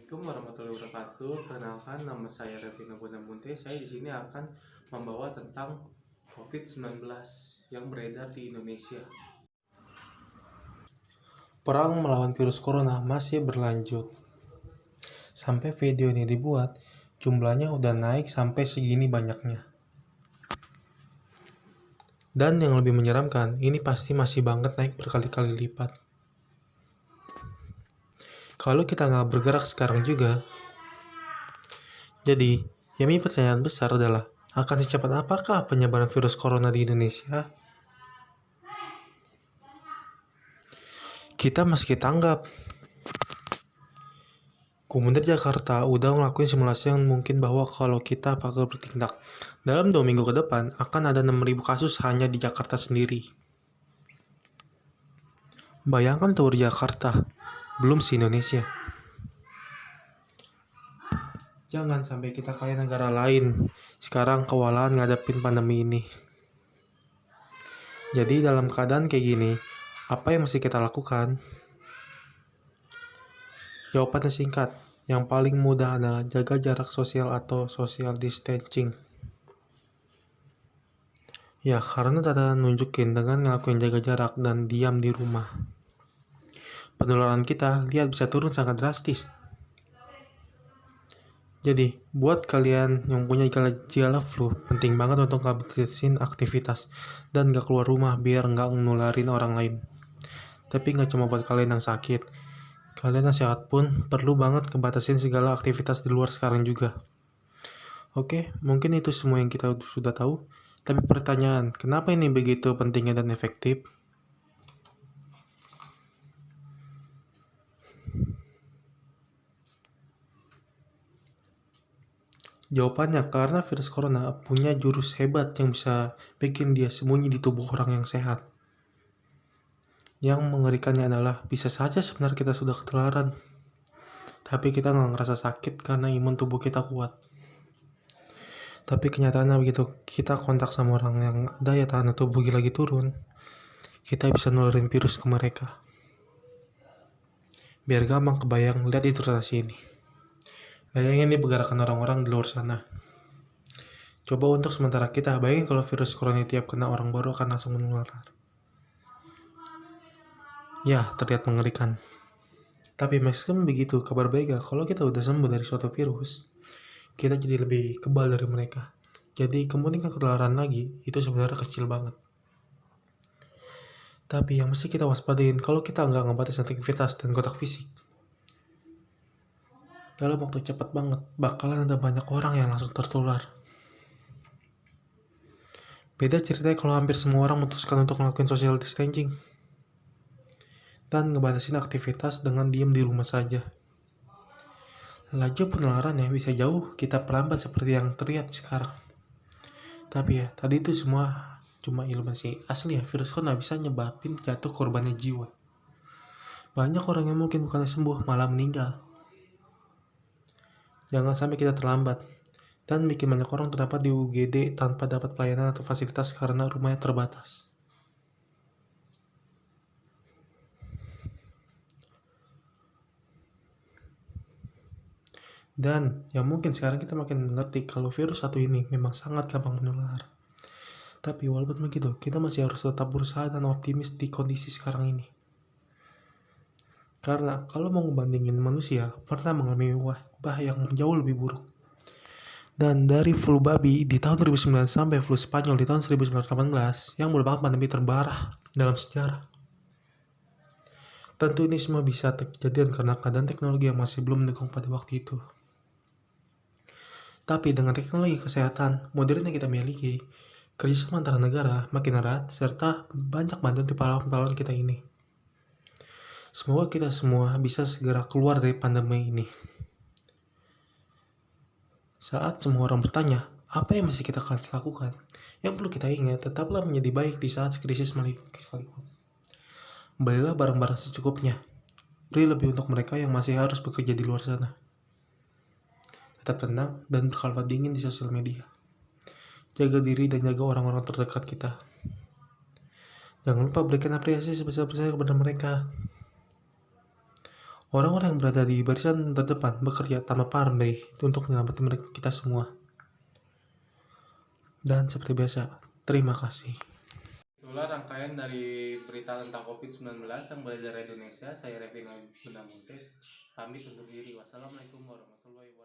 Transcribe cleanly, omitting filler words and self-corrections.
Assalamualaikum warahmatullahi wabarakatuh. Perkenalkan, nama saya Revina Gunamunte. Saya di sini akan membawa tentang COVID-19 yang beredar di Indonesia. Perang melawan virus corona masih berlanjut. Sampai video ini dibuat, jumlahnya udah naik sampai segini banyaknya. Dan yang lebih menyeramkan, ini pasti masih banget naik berkali-kali lipat. Kalau kita nggak bergerak sekarang juga, jadi yang menjadi pertanyaan besar adalah, akan secepat apakah penyebaran virus corona di Indonesia? Kita meski tanggap. Gubernur Jakarta udah ngelakuin simulasi yang mungkin bahwa kalau kita bakal bertindak, dalam 2 minggu ke depan akan ada 6.000 kasus hanya di Jakarta sendiri. Bayangkan tuh Jakarta, belum si Indonesia. Jangan sampai kita kayak negara lain sekarang kewalahan ngadepin pandemi ini. Jadi dalam keadaan kayak gini, apa yang mesti kita lakukan? Jawabannya singkat, yang paling mudah adalah jaga jarak sosial atau social distancing. Ya, karena data nunjukin dengan ngelakuin jaga jarak dan diam di rumah, penularan kita lihat bisa turun sangat drastis. Jadi, buat kalian yang punya gejala flu, penting banget untuk ngabatasin aktivitas dan gak keluar rumah biar gak nularin orang lain. Tapi gak cuma buat kalian yang sakit, kalian yang sehat pun perlu banget ngebatasin segala aktivitas di luar sekarang juga. Oke, mungkin itu semua yang kita sudah tahu. Tapi pertanyaan, kenapa ini begitu pentingnya dan efektif? Jawabannya karena virus corona punya jurus hebat yang bisa bikin dia sembunyi di tubuh orang yang sehat. Yang mengerikannya adalah bisa saja sebenarnya kita sudah ketularan, tapi kita nggak ngerasa sakit karena imun tubuh kita kuat. Tapi kenyataannya begitu kita kontak sama orang yang daya tahan tubuh lagi turun, kita bisa nularin virus ke mereka. Biar gampang kebayang, lihat ilustrasi ini. Bayangin nih pergerakan orang-orang di luar sana. Coba untuk sementara kita bayangin kalau virus corona tiap kena orang baru akan langsung menular. Ya, terlihat mengerikan. Tapi meskipun begitu, kabar baiknya kalau kita udah sembuh dari suatu virus, kita jadi lebih kebal dari mereka. Jadi kemungkinan ketularan lagi itu sebenarnya kecil banget. Tapi yang mesti kita waspadain kalau kita nggak ngebatasin aktivitas dan kontak fisik, dalam waktu cepat banget bakalan ada banyak orang yang langsung tertular. Beda ceritanya kalau hampir semua orang memutuskan untuk melakukan social distancing dan ngebatasin aktivitas dengan diam di rumah saja. Laju penularan ya bisa jauh kita pelambat seperti yang terlihat sekarang. Tapi ya, tadi itu semua cuma ilustrasi. Asli ya, virus corona bisa nyebabin jatuh korbannya jiwa. Banyak orang yang mungkin bukannya sembuh, malah meninggal. Jangan sampai kita terlambat dan bikin banyak orang terdapat di UGD tanpa dapat pelayanan atau fasilitas karena rumahnya terbatas. Dan yang mungkin sekarang kita makin mengerti kalau virus satu ini memang sangat gampang menular. Tapi walaupun begitu, kita masih harus tetap berusaha dan optimis di kondisi sekarang ini. Karena kalau mau ngebandingin manusia, pernah mengalami wabah yang jauh lebih buruk. Dan dari flu babi di tahun 2009 sampai flu Spanyol di tahun 1918 yang merupakan pandemi terparah dalam sejarah. Tentu ini semua bisa terjadi karena keadaan teknologi yang masih belum mendukung pada waktu itu. Tapi dengan teknologi kesehatan modern yang kita miliki, kerjasama antara negara makin erat serta banyak bantuan di pahlawan-pahlawan kita ini. Semoga kita semua bisa segera keluar dari pandemi ini. Saat semua orang bertanya, apa yang mesti kita lakukan? Yang perlu kita ingat, tetaplah menjadi baik di saat krisis sekalipun. Belilah barang-barang secukupnya. Beri lebih untuk mereka yang masih harus bekerja di luar sana. Tetap tenang dan berkalimat dingin di sosial media. Jaga diri dan jaga orang-orang terdekat kita. Jangan lupa berikan apresiasi sebesar-besarnya kepada mereka. Orang-orang yang berada di barisan terdepan bekerja tanpa pamrih untuk menyelamatkan kita semua. Dan seperti biasa, terima kasih. Itulah rangkaian dari berita tentang COVID-19 yang beredar di Indonesia. Saya Revino Benamunte, pamit undur diri. Wassalamualaikum warahmatullahi wabarakatuh.